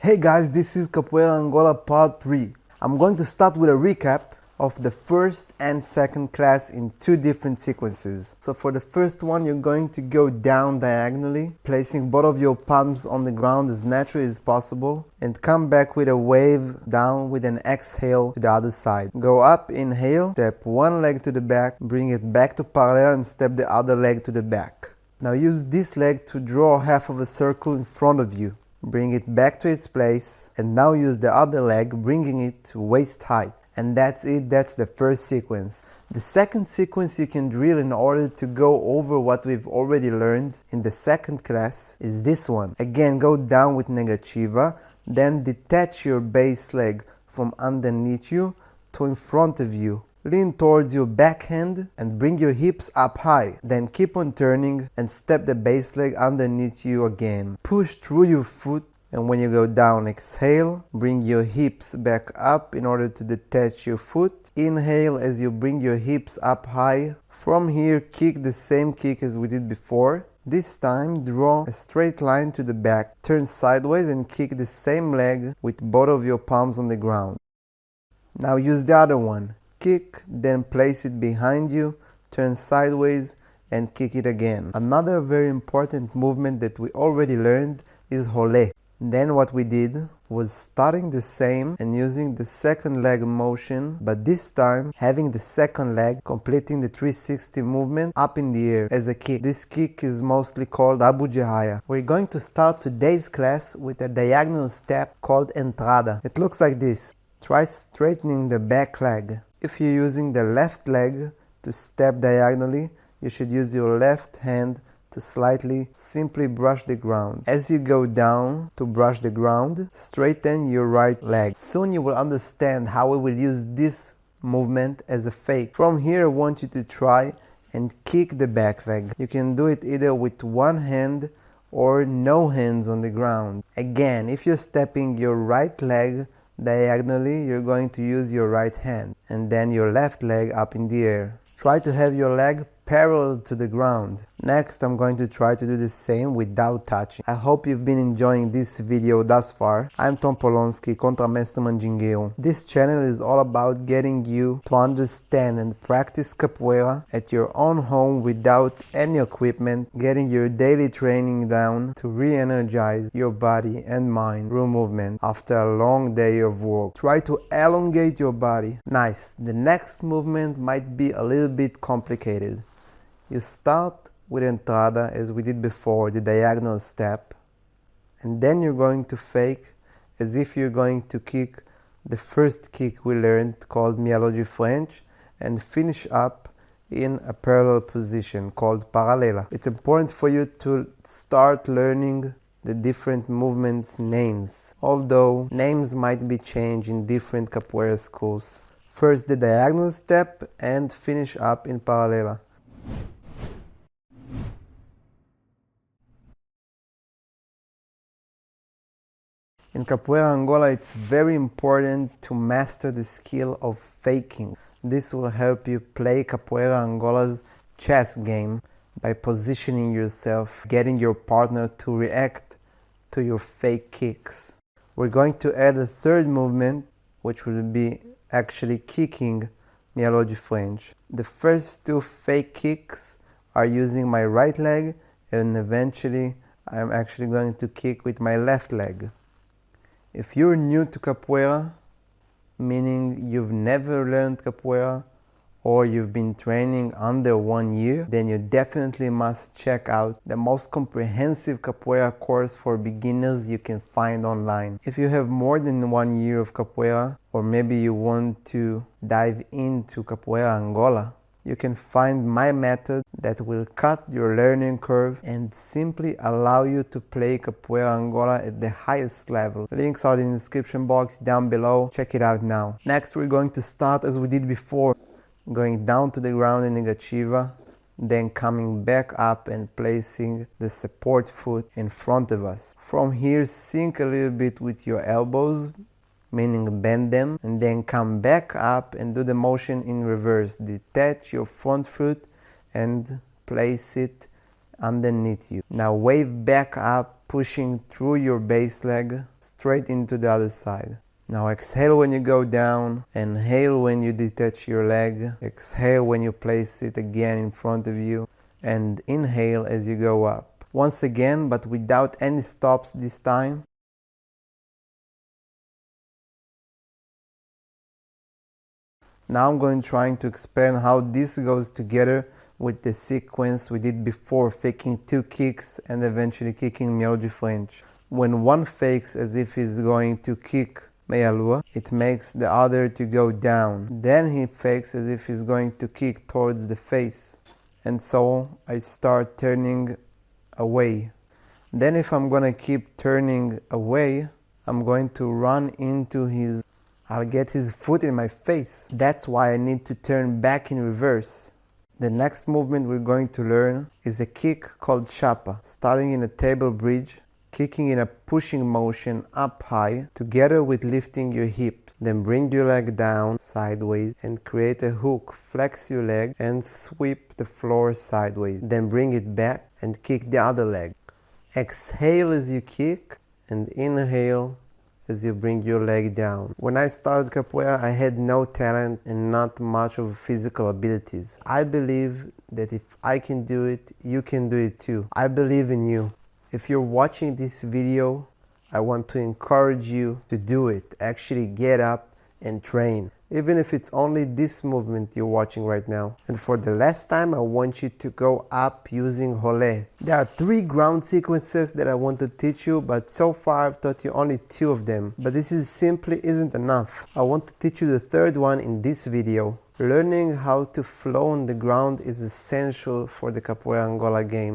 Hey guys, this is Capoeira Angola part 3. I'm going to start with a recap of the first and second class in two different sequences. So for the first one, you're going to go down diagonally, placing both of your palms on the ground as naturally as possible, and come back with a wave down with an exhale to the other side. Go up, inhale, step one leg to the back, bring it back to parallel and step the other leg to the back. Now use this leg to draw half of a circle in front of you. Bring it back to its place, and now use the other leg, bringing it to waist height. And that's it, that's the first sequence. The second sequence you can drill in order to go over what we've already learned in the second class is this one. Again, go down with negativa, then detach your base leg from underneath you to in front of you. Lean towards your backhand and bring your hips up high. Then keep on turning and step the base leg underneath you again. Push through your foot, and when you go down, exhale. Bring your hips back up in order to detach your foot. Inhale as you bring your hips up high. From here, kick the same kick as we did before. This time, draw a straight line to the back. Turn sideways and kick the same leg with both of your palms on the ground. Now use the other one. Kick, then place it behind you, turn sideways and kick it again. Another very important movement that we already learned is hole. Then what we did was starting the same and using the second leg motion, but this time having the second leg completing the 360 movement up in the air as a kick. This kick is mostly called Abu Jahaya. We're going to start today's class with a diagonal step called entrada. It looks like this. Try straightening the back leg. If you're using the left leg to step diagonally, you should use your left hand to slightly simply brush the ground. As you go down to brush the ground, straighten your right leg. Soon you will understand how we will use this movement as a fake. From here, I want you to try and kick the back leg. You can do it either with one hand or no hands on the ground. Again, if you're stepping your right leg diagonally, you're going to use your right hand and then your left leg up in the air. Try to have your leg parallel to the ground. Next, I'm going to try to do the same without touching. I hope you've been enjoying this video thus far. I'm Tom Polonsky, Contramestre Mandingueiro. This channel is all about getting you to understand and practice capoeira at your own home without any equipment, getting your daily training down to re-energize your body and mind through movement after a long day of work. Try to elongate your body. Nice. The next movement might be a little bit complicated. You start with entrada as we did before, the diagonal step, and then you're going to fake as if you're going to kick the first kick we learned called miolo de French and finish up in a parallel position called paralela. It's important for you to start learning the different movements names, although names might be changed in different capoeira schools. First the diagonal step and finish up in paralela. In Capoeira Angola, it's very important to master the skill of faking. This will help you play Capoeira Angola's chess game by positioning yourself, getting your partner to react to your fake kicks. We're going to add a third movement, which will be actually kicking miolo de French. The first two fake kicks are using my right leg, and eventually I'm actually going to kick with my left leg. If you're new to capoeira, meaning you've never learned capoeira or you've been training under 1 year, then you definitely must check out the most comprehensive capoeira course for beginners you can find online. If you have more than 1 year of capoeira, or maybe you want to dive into Capoeira Angola, you can find my method that will cut your learning curve and simply allow you to play Capoeira Angola at the highest level. Links are in the description box down below. Check it out now. Next, we're going to start as we did before, going down to the ground in negativa, then coming back up and placing the support foot in front of us. From here, sink a little bit with your elbows, meaning bend them, and then come back up and do the motion in reverse. Detach your front foot and place it underneath you. Now wave back up, pushing through your base leg straight into the other side. Now exhale when you go down, inhale when you detach your leg, exhale when you place it again in front of you, and inhale as you go up. Once again, but without any stops this time. Now I'm going trying to explain how this goes together with the sequence we did before, faking 2 kicks and eventually kicking Melody French. When one fakes as if he's going to kick Meia-Lua, it makes the other to go down. Then he fakes as if he's going to kick towards the face. And so I start turning away. Then if I'm gonna keep turning away, I'm going to run into his... I'll get his foot in my face. That's why I need to turn back in reverse. The next movement we're going to learn is a kick called Chapa, starting in a table bridge, kicking in a pushing motion up high, together with lifting your hips. Then bring your leg down sideways and create a hook. Flex your leg and sweep the floor sideways. Then bring it back and kick the other leg. Exhale as you kick and inhale as you bring your leg down. When I started capoeira, I had no talent and not much of physical abilities. I believe that if I can do it, you can do it too. I believe in you. If you're watching this video, I want to encourage you to do it. Actually get up and train. Even if it's only this movement you're watching right now. And for the last time, I want you to go up using Rolé. There are 3 ground sequences that I want to teach you, but so far I've taught you only 2 of them. But this simply isn't enough. I want to teach you the 3rd one in this video. Learning how to flow on the ground is essential for the Capoeira Angola game.